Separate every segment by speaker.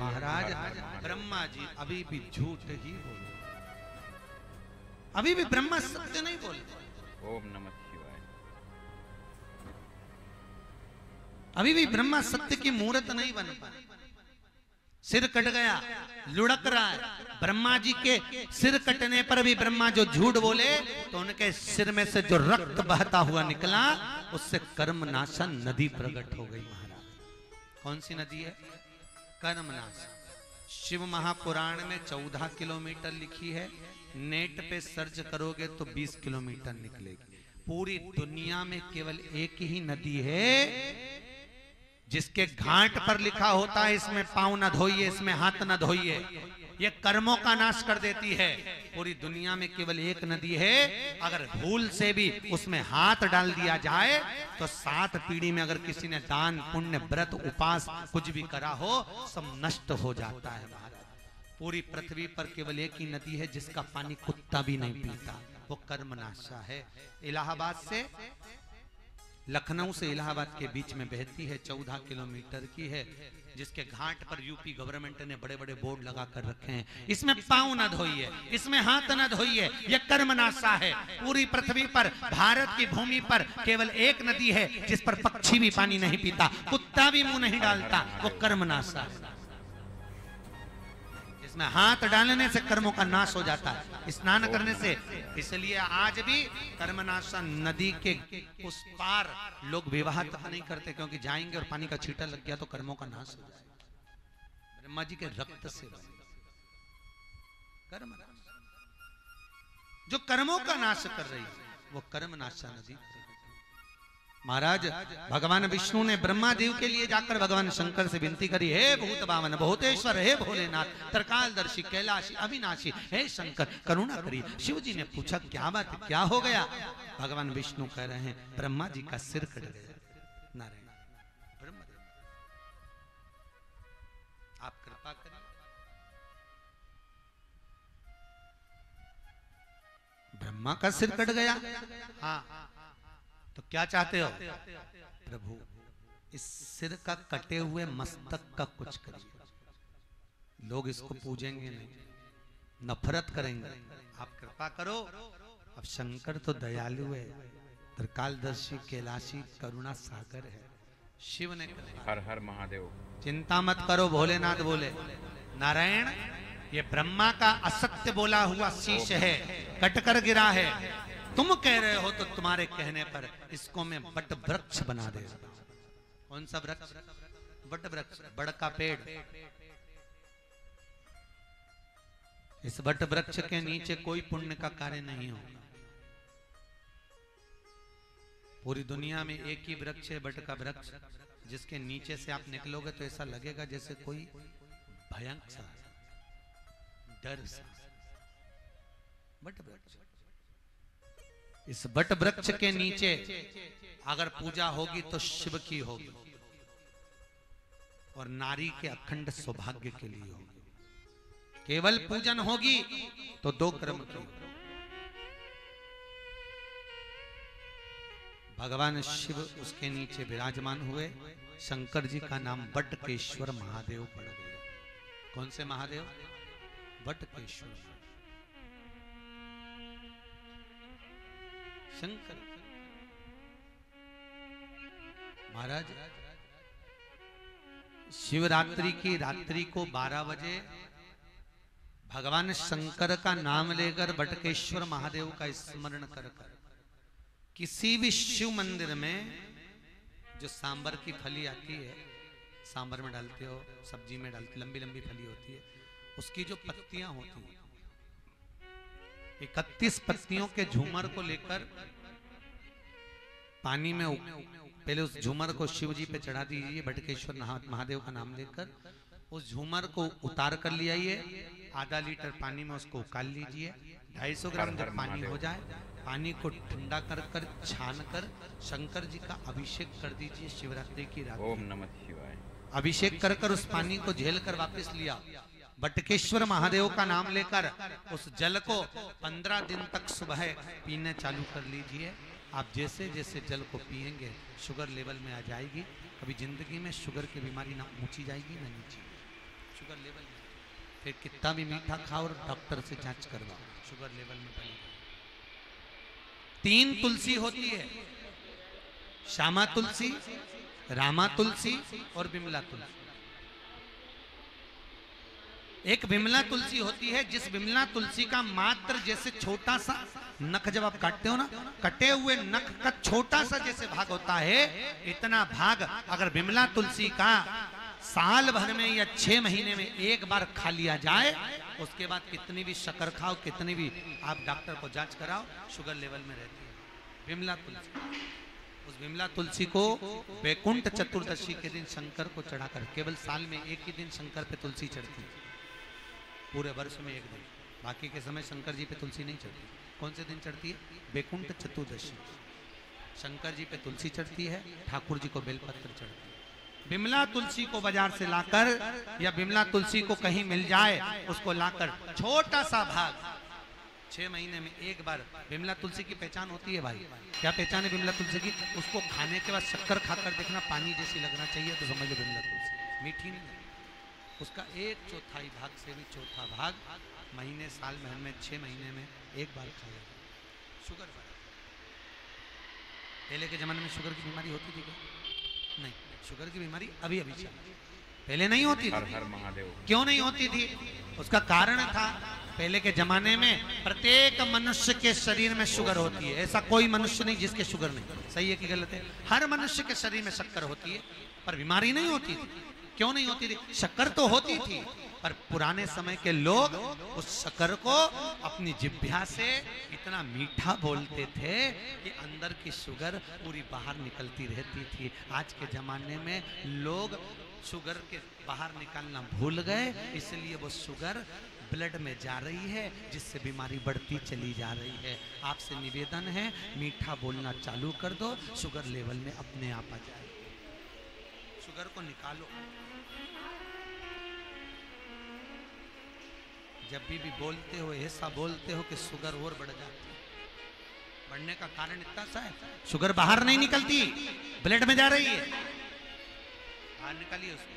Speaker 1: महाराज ब्रह्मा जी अभी भी झूठ ही बोले, अभी भी ब्रह्मा सत्य नहीं बोले।
Speaker 2: ओम नमः शिवाय।
Speaker 1: अभी भी ब्रह्मा सत्य की मूर्त नहीं बन पाए। सिर कट गया, लुढ़क रहा है। ब्रह्मा जी के सिर कटने पर भी ब्रह्मा जो झूठ बोले तो उनके सिर में से जो रक्त बहता हुआ निकला उससे कर्मनाशन नदी प्रकट हो गई महाराज। कौन सी नदी है? कर्मनाश। शिव महापुराण में 14 किलोमीटर लिखी है, नेट पे सर्च करोगे तो 20 किलोमीटर निकलेगी। पूरी दुनिया में केवल एक ही नदी है जिसके घाट पर लिखा होता है इसमें पांव न धोइए, इसमें हाथ न धोइए, ये कर्मों का नाश कर देती है। पूरी दुनिया में केवल एक नदी है, अगर भूल से भी उसमें हाथ डाल दिया जाए तो 7 पीढ़ी में अगर किसी ने दान पुण्य व्रत उपास कुछ भी करा हो सब नष्ट हो जाता है महाराज। पूरी पृथ्वी पर केवल एक ही नदी है जिसका पानी कुत्ता भी नहीं पीता, वो कर्मनाशा है। इलाहाबाद से, लखनऊ से इलाहाबाद के बीच में बहती है, 14 किलोमीटर की है, जिसके घाट पर यूपी गवर्नमेंट ने बड़े बड़े बोर्ड लगा कर रखे हैं, इसमें पांव न धोइए, इसमें हाथ न धोइए, यह कर्मनाशा है। पूरी पृथ्वी पर, भारत की भूमि पर केवल एक नदी है जिस पर पक्षी भी पानी नहीं पीता, कुत्ता भी मुंह नहीं डालता, वो कर्मनाशा है। इसमें हाथ डालने से कर्मों का नाश हो जाता है, स्नान करने से। इसलिए आज भी कर्मनाशा नदी के उस पार लोग विवाह तक नहीं करते, क्योंकि जाएंगे और पानी का छींटा लग गया तो कर्मों का नाश हो जाएगा। ब्रह्मा जी के रक्त से कर्म, जो कर्मों का नाश कर रही है वो कर्मनाशा नदी। महाराज भगवान विष्णु ने ब्रह्मा देव के लिए जाकर भगवान शंकर से विनती करी, हे भूत बामन भूतेश्वर, हे भोलेनाथ, त्रिकालदर्शी कैलाशी अविनाशी, हे शंकर करुणा करिए। शिव जी ने पूछा क्या बात है, क्या हो गया? भगवान विष्णु कह रहे हैं ब्रह्मा जी का सिर कट गया। नारायण ब्रह्मदेव आप कृपा करिए। ब्रह्मा का सिर कट गया? हाँ, तो क्या चाहते हो? प्रभु इस सिर का कटे हुए मस्तक का कुछ करिए। लोग इसको पूजेंगे नहीं, नफरत करेंगे, आप कृपा करो। अब शंकर तो दयालु है, त्रिकालदर्शी कैलाशी करुणा सागर है। शिव ने
Speaker 2: हर हर महादेव,
Speaker 1: चिंता मत करो। भोलेनाथ बोले नारायण ये ब्रह्मा का असत्य बोला हुआ शीश है, कटकर गिरा है, तुम कह रहे हो तो तुम्हारे कहने पर इसको मैं बट वृक्ष बना दे। कौन सा वृक्ष? बट वृक्ष, बड़ का पेड़। इस बट वृक्ष के नीचे कोई पुण्य का कार्य नहीं होगा। पूरी दुनिया में एक ही वृक्ष है, बट का वृक्ष, जिसके नीचे से आप निकलोगे तो ऐसा लगेगा जैसे कोई भयंकर सा डर सा। बट वृक्ष, इस बट वृक्ष के नीचे अगर पूजा होगी तो शिव की होगी और नारी के अखंड सौभाग्य के लिए होगी। केवल पूजन होगी तो 2 क्रम की। भगवान शिव उसके नीचे विराजमान हुए। शंकर जी का नाम बटकेश्वर महादेव पड़ गया। कौन से महादेव? बटकेश्वर शंकर महाराज। शिवरात्रि की रात्रि को 12 बजे भगवान शंकर का नाम लेकर बटकेश्वर महादेव का स्मरण कर किसी भी शिव मंदिर में जो सांबर की फली आती है, सांबर में डालते हो, सब्जी में डालते, लंबी लंबी फली होती है, उसकी जो पत्तियां होती हैं 31 पत्तियों के झूमर को लेकर पानी में पहले उस झूमर को शिव जी पे चढ़ा दीजिए, बटकेश्वर महादेव का नाम लेकर उस झूमर को उतार कर ले आइए, आधा लीटर पानी में उसको उकाल लीजिए, 250 ग्राम जब पानी हो जाए पानी को ठंडा कर कर छान कर शंकर जी का अभिषेक कर दीजिए। शिवरात्रि की रात
Speaker 2: ओम नमः शिवाय
Speaker 1: अभिषेक कर कर उस पानी को झेल कर वापस लिया। बटकेश्वर महादेव का नाम लेकर उस जल को 15 दिन तक सुबह पीने चालू कर लीजिए। आप जैसे जैसे जल को पिएंगे शुगर लेवल में आ जाएगी। कभी जिंदगी में शुगर की बीमारी ना ऊंची जाएगी ना नीची। शुगर शुगर लेवल में, फिर कितना भी मीठा खाओ और डॉक्टर से जांच करवाओ, शुगर लेवल में बनी। 3 तुलसी होती है, श्यामा तुलसी, रामा तुलसी और बिमला तुलसी। एक बिमला तुलसी होती है, जिस बिमला तुलसी का मात्र जैसे छोटा सा नख जब आप काटते हो ना, कटे हुए नख का छोटा सा जैसे भाग होता है, इतना भाग अगर बिमला तुलसी का साल भर में या 6 महीने में एक बार खा लिया जाए, उसके बाद कितनी भी शक्कर खाओ, कितनी भी आप डॉक्टर को जांच कराओ, शुगर लेवल में रहती है बिमला तुलसी। उस बिमला तुलसी को वैकुंठ चतुर्दशी के दिन शंकर को चढ़ाकर, केवल साल में एक ही दिन शंकर पे तुलसी चढ़ती है, पूरे वर्ष में एक दिन, बाकी के समय शंकर जी पे तुलसी नहीं चढ़ती। कौन से दिन चढ़ती है? वैकुंठ चतुर्दशी, शंकर जी पे तुलसी चढ़ती है, ठाकुर जी को बेलपत्र चढ़ती है। बिमला तुलसी को बाजार से लाकर या बिमला तुलसी को कहीं मिल जाए, उसको लाकर छोटा सा भाग 6 महीने में एक बार, बिमला तुलसी की पहचान होती है भाई, क्या पहचान है बिमला तुलसी की? उसको खाने के बाद शक्कर खाकर देखना, पानी जैसी लगना चाहिए तो समझ लो बिमला तुलसी मीठी नहीं। उसका 1/4 भाग से भी चौथा भाग महीने साल में 6 महीने में एक बार खाया जाए, शुगर बढ़ा। पहले के जमाने में शुगर की बीमारी होती थी क्या? नहीं, शुगर की बीमारी अभी अभी चल, पहले नहीं होती थी।
Speaker 2: हर महादेव।
Speaker 1: क्यों नहीं होती थी? उसका कारण था, पहले के जमाने में प्रत्येक मनुष्य के शरीर में शुगर होती है, ऐसा कोई मनुष्य नहीं जिसके शुगर नहीं। सही है कि गलत है? हर मनुष्य के शरीर में शक्कर होती है, पर बीमारी नहीं होती थी। क्यों नहीं होती थी? शक्कर तो होती थी, पर पुराने समय के लोग उस शक्कर को अपनी जिह्वा से इतना मीठा बोलते थे कि अंदर की शुगर पूरी बाहर निकलती रहती थी। आज के जमाने में लोग शुगर के बाहर निकालना भूल गए, इसलिए वो शुगर ब्लड में जा रही है, जिससे बीमारी बढ़ती चली जा रही है। आपसे निवेदन है, मीठा बोलना चालू कर दो, शुगर लेवल में अपने आप आ जाए। शुगर को निकालो। जब भी बोलते हो ऐसा बोलते हो कि शुगर और बढ़ जाती है। बढ़ने का कारण इतना सा है, शुगर बाहर नहीं निकलती, ब्लड में जा रही है, बाहर निकालिए उसको।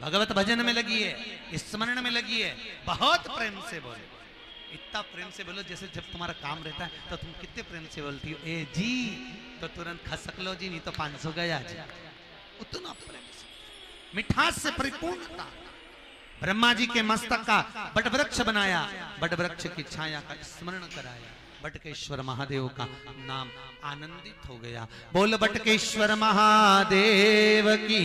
Speaker 1: भगवत भजन में लगी है, स्मरण में लगी है, बहुत प्रेम से बोलो, इतना प्रेम से बोलो जैसे जब तुम्हारा काम रहता है तो तुम कितने प्रेम से बोलती हो, ए जी तो तुरंत खसक लो जी, नहीं तो 500 गया जी, उतना प्रेम से, मिठास से परिपूर्णता। ब्रह्मा जी के मस्तक का बट वृक्ष बनाया, बट वृक्ष की छाया का स्मरण कराया, बटकेश्वर महादेव का नाम आनंदित हो गया। बोल बटकेश्वर महादेव की।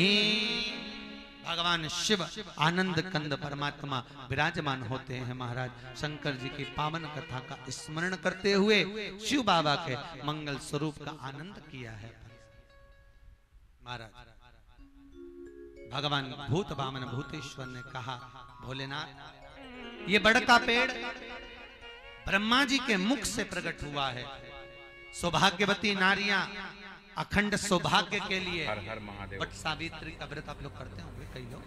Speaker 1: भगवान शिव आनंद कंद परमात्मा विराजमान होते हैं। महाराज शंकर जी की पावन कथा का स्मरण करते हुए शिव बाबा के मंगल स्वरूप का आनंद किया है। महाराज भगवान भूत वामन भूतेश्वर ने कहा, भोलेनाथ ये बड़ का पेड़ ब्रह्मा जी के मुख से प्रकट हुआ है। सौभाग्यवती नारियां अखंड सौभाग्य के लिए,
Speaker 2: हर हर महादेव।
Speaker 1: बट सावित्री का व्रत आप लोग करते होंगे, कई लोग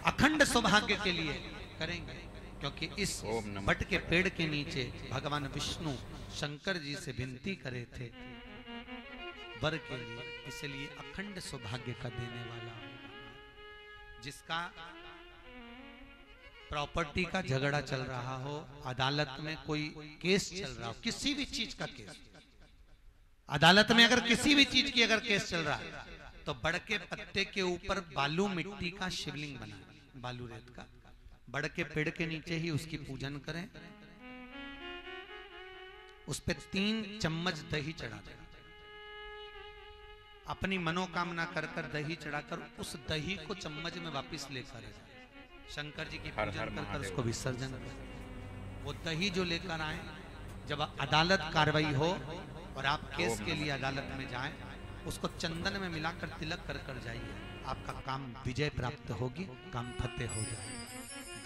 Speaker 1: अखंड सौभाग्य के लिए करेंगे, क्योंकि इस बट के पेड़ के नीचे भगवान विष्णु शंकर जी से विनती करे थे वर के लिए, इसलिए अखंड सौभाग्य का देने वाला। जिसका प्रॉपर्टी का झगड़ा चल रहा हो, अदालत में कोई केस चल रहा हो, किसी भी चीज का केस, अदालत में अगर किसी भी चीज की अगर केस चल रहा है, तो बड़ के पत्ते के ऊपर बालू मिट्टी का शिवलिंग बना, बालू रेत का, बड़ के पेड़ के नीचे ही उसकी पूजन करें, उस पे 3 चम्मच दही चढ़ा दें, अपनी मनोकामना कर कर दही चढ़ाकर उस दही को चम्मच में वापस लेकर शंकर जी की पूजन कर कर उसको विसर्जन करें। वो दही जो लेकर आए, जब अदालत कार्रवाई हो और आप केस के लिए अदालत में जाएं, उसको चंदन में मिलाकर तिलक कर कर जाइए, आपका काम विजय प्राप्त होगी, काम फतेह हो जाए।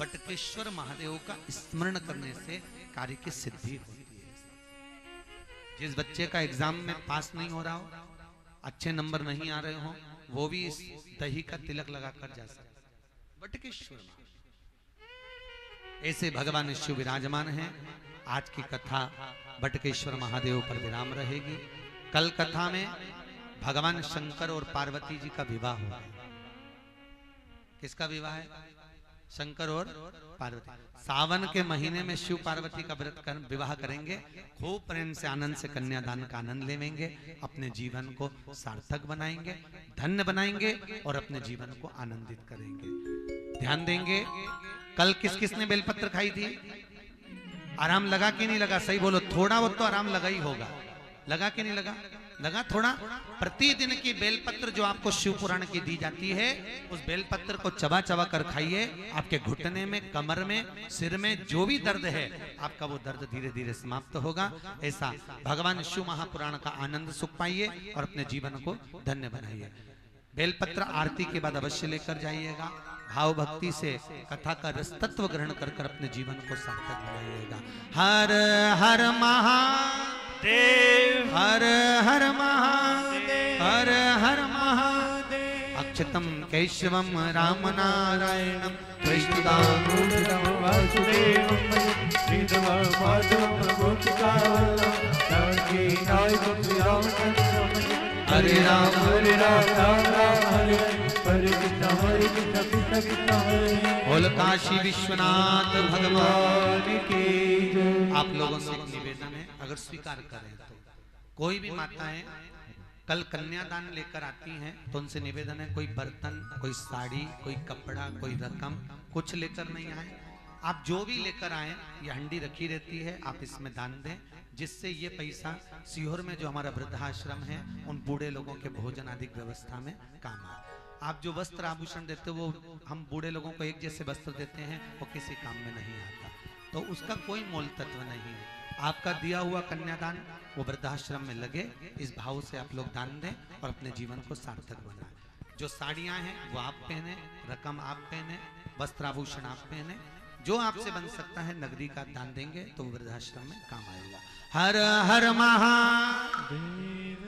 Speaker 1: बटकेश्वर महादेव का स्मरण करने से कार्य की सिद्धि होती है। जिस बच्चे का एग्जाम में पास नहीं हो रहा हो, अच्छे नंबर नहीं आ रहे हो, वो भी इस दही का तिलक लगाकर जा सकते। बटकेश्वर ऐसे भगवान शिव विराजमान हैं। आज की कथा बटकेश्वर महादेव पर विराम रहेगी। कल कथा में भगवान शंकर और पार्वती जी का विवाह होगा। किसका विवाह है? शंकर और पार्वती। सावन के महीने में शिव पार्वती का व्रत कर विवाह करेंगे, खूब प्रेम से आनंद से कन्यादान का आनंद लेंगे, अपने जीवन को सार्थक बनाएंगे, धन्य बनाएंगे और अपने जीवन को आनंदित करेंगे। ध्यान देंगे, कल किस किसने बेलपत्र खाई थी? आराम लगा कि नहीं लगा? सही बोलो, थोड़ा बहुत तो आराम लगा ही होगा। लगा कि नहीं लगा? लगा थोड़ा। प्रतिदिन की बेलपत्र जो आपको शिव पुराण की दी जाती है, उस बेलपत्र को चबा चबा कर खाइए। आपके घुटने में, कमर में, सिर में जो भी दर्द है, आपका वो दर्द धीरे धीरे समाप्त होगा। ऐसा भगवान शिव महापुराण का आनंद सुख पाइए और अपने जीवन को धन्य बनाइए। बेलपत्र आरती के बाद अवश्य लेकर जाइएगा। भाव भक्ति से कथा का रस तत्व ग्रहण कर कर अपने जीवन को सार्थक बनाइएगा। हर हर महादेव, हर हर महादेव, हर हर महादेव। अक्षतम केशवम राम नारायणम कृष्णदामोदरम वासुदेवम श्रीधरम माधवम गोपिकावल्लभम जानकी नायकम रामचंद्रम। हरे राम राम राम हरे हरे कृष्ण कृष्ण कृष्ण हरे। बोल काशी विश्वनाथ भगवान की जय। आप लोगों से एक निवेदन है, अगर स्वीकार करें तो कोई भी माताएं कल कन्यादान लेकर आती हैं तो उनसे निवेदन है, कोई बर्तन, कोई साड़ी, कोई कपड़ा, कोई रकम कुछ लेकर नहीं आए। आप जो भी लेकर आए, ये हंडी रखी रहती है, आप इसमें दान दें, जिससे ये पैसा सीहोर में जो हमारा वृद्धाश्रम है उन बूढ़े लोगों के भोजन आदि व्यवस्था में काम आए। आप जो वस्त्र आभूषण देते हो, वो हम बूढ़े लोगों को एक जैसे वस्त्र देते हैं, वो किसी काम में नहीं आता, तो उसका कोई मोल तत्व नहीं है। आपका दिया हुआ कन्यादान वो वृद्धाश्रम में लगे, इस भाव से आप लोग दान दें और अपने जीवन को सार्थक बनाएं। जो साड़ियां हैं वो आप पहने, रकम आप पहने, वस्त्र आभूषण आप पहने, जो आपसे बन सकता है नगदी का दान देंगे तो वृद्धाश्रम में काम आएगा। हर हर महादेव।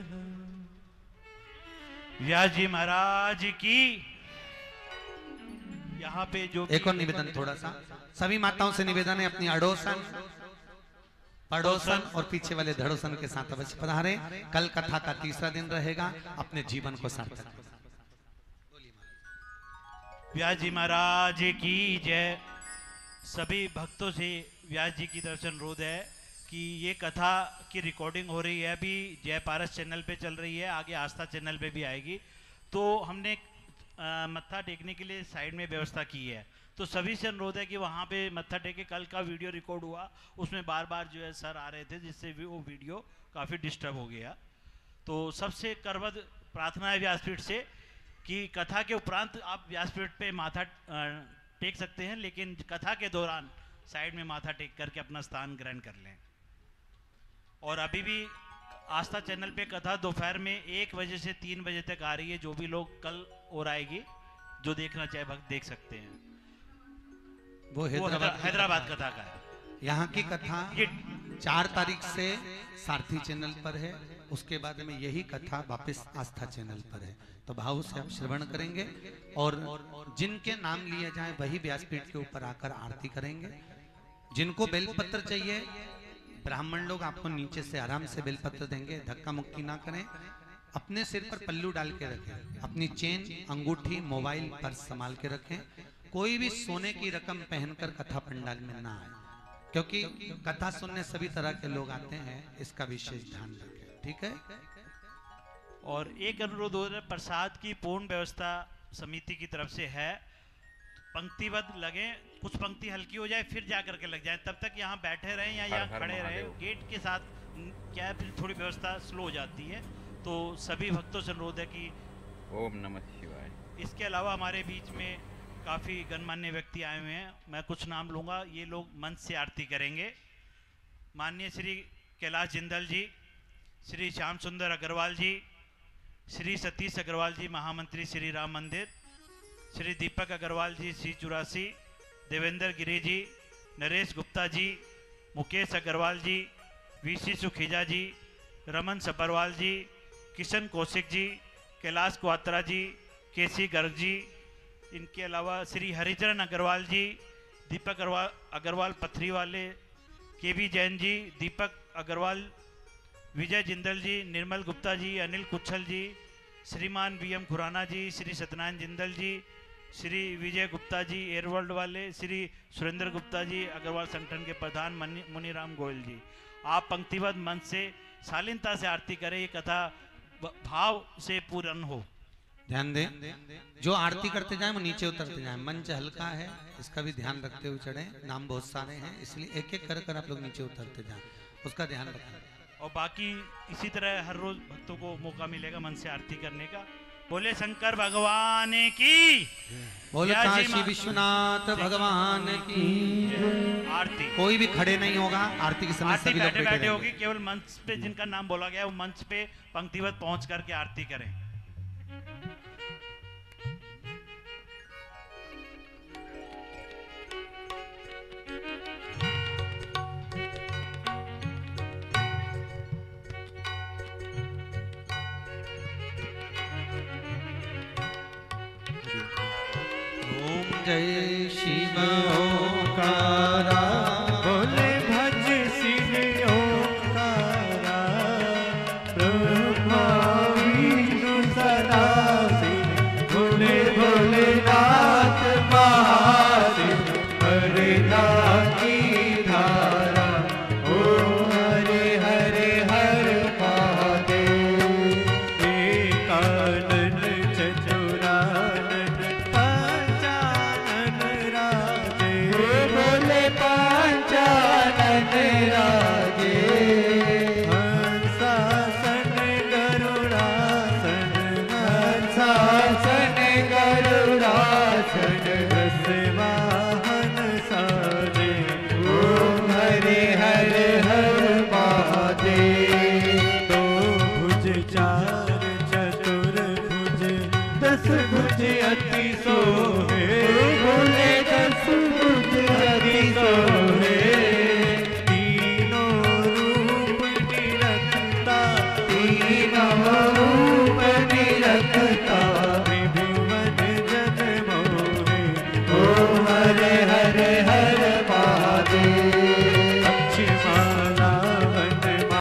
Speaker 3: व्यास जी महाराज की। यहाँ पे जो
Speaker 1: एक और निवेदन, थोड़ा सा सभी माताओं से निवेदन है, अपनी अड़ोसन, पड़ोसन और पीछे वाले धड़ोसन के साथ अवश्य पधारे। कल कथा का तीसरा दिन रहेगा, अपने जीवन को सार्थक।
Speaker 3: व्यास जी महाराज की जय। सभी भक्तों से व्यास जी की तरफ से अनुरोध है कि ये कथा की रिकॉर्डिंग हो रही है, अभी जय पारस चैनल पे चल रही है, आगे आस्था चैनल पे भी आएगी। तो हमने मत्था टेकने के लिए साइड में व्यवस्था की है, तो सभी से अनुरोध है कि वहाँ पे मत्था टेके। कल का वीडियो रिकॉर्ड हुआ, उसमें बार बार जो है सर आ रहे थे, जिससे भी वो वीडियो काफ़ी डिस्टर्ब हो गया। तो सबसे करवद प्रार्थना है व्यासपीठ से कि कथा के उपरांत आप व्यासपीठ पे माथा टेक सकते हैं, लेकिन कथा के दौरान साइड में माथा टेक करके अपना स्थान ग्रहण कर लें। और अभी भी आस्था चैनल पे कथा दोपहर में 1 बजे से 3 बजे तक आ रही है, जो भी लोग कल और आएगी, जो देखना चाहे भक्त देख सकते हैं।
Speaker 1: वो
Speaker 3: हैदराबाद कथा का है।
Speaker 1: यहाँ की कथा 4 तारीख से सारथी चैनल पर है, उसके बाद में यही कथा वापस आस्था चैनल पर है। तो भाव से आप श्रवण करेंगे और जिनके नाम लिए जाए वही व्यासपीठ के ऊपर आकर आरती करेंगे। जिनको बेलपत्र चाहिए, ब्राह्मण लोग आपको नीचे से आराम से बेलपत्र देंगे, धक्का मुक्की ना करें। अपने सिर पर पल्लू डाल के रखें, अपनी चेन, अंगूठी, मोबाइल, पर्स संभाल के रखें। कोई भी सोने की रकम पहनकर कथा पंडाल में ना आए, क्योंकि कथा सुनने सभी तरह के लोग आते हैं, इसका विशेष ध्यान रखें, ठीक है।
Speaker 3: और एक अनुरोध हो रहा है, प्रसाद की पूर्ण व्यवस्था समिति की तरफ से है। पंक्तिबद्ध लगे, कुछ पंक्ति हल्की हो जाए फिर जा करके लग जाए, तब तक यहाँ बैठे रहें या यहाँ खड़े रहें। गेट के साथ क्या है, फिर थोड़ी व्यवस्था स्लो हो जाती है। तो सभी भक्तों से अनुरोध है कि
Speaker 2: ओम नमः शिवाय।
Speaker 3: इसके अलावा हमारे बीच में काफ़ी गणमान्य व्यक्ति आए हुए हैं, मैं कुछ नाम लूँगा, ये लोग मंच से आरती करेंगे। माननीय श्री कैलाश जिंदल जी, श्री श्याम सुंदर अग्रवाल जी, श्री सतीश अग्रवाल जी महामंत्री श्री राम मंदिर, श्री दीपक अग्रवाल जी श्री 84, देवेंद्र गिरी जी, नरेश गुप्ता जी, मुकेश अग्रवाल जी, वीसी सुखीजा जी, रमन सपरवाल जी, किशन कौशिक जी, कैलाश क्वात्रा जी, केसी गर्ग जी, इनके अलावा श्री हरिचरण अग्रवाल जी, दीपक अग्रवाल पथरी वाले, केबी जैन जी, दीपक अग्रवाल, विजय जिंदल जी, निर्मल गुप्ता जी, अनिल कुच्छल जी, श्रीमान वीएम खुराना जी, श्री सत्यनारायण जिंदल जी, श्री विजय गुप्ता जी एयरवर्ल्ड वाले, श्री सुरेंद्र गुप्ता जी अग्रवाल संगठन के प्रधान, मुनीराम गोयल जी, आप पंक्तिबद्ध मंच से शालीनता से आरती करें, ये कथा भाव से पूर्ण हो।
Speaker 1: ध्यान दें, जो आरती करते जाए वो नीचे उतरते जाए, मंच हल्का है, इसका भी ध्यान रखते हुए चढ़े, नाम बहुत सारे हैं इसलिए एक एक कर आप लोग नीचे उतरते जाए, उसका ध्यान रखें।
Speaker 3: और बाकी इसी तरह हर रोज भक्तों को मौका मिलेगा मन से आरती करने का। बोले शंकर भगवान की,
Speaker 1: बोले काशी विश्वनाथ भगवान की।
Speaker 3: आरती
Speaker 1: कोई भी खड़े नहीं होगा, आरती के समय
Speaker 3: आरती
Speaker 1: सभी लोग
Speaker 3: बैठे बैठे
Speaker 1: रहेंगे।
Speaker 3: होगी, केवल मंच पे जिनका नाम बोला गया है वो मंच पे पंक्तिबद्ध पहुंच करके आरती करें।
Speaker 1: ओम जय शिव।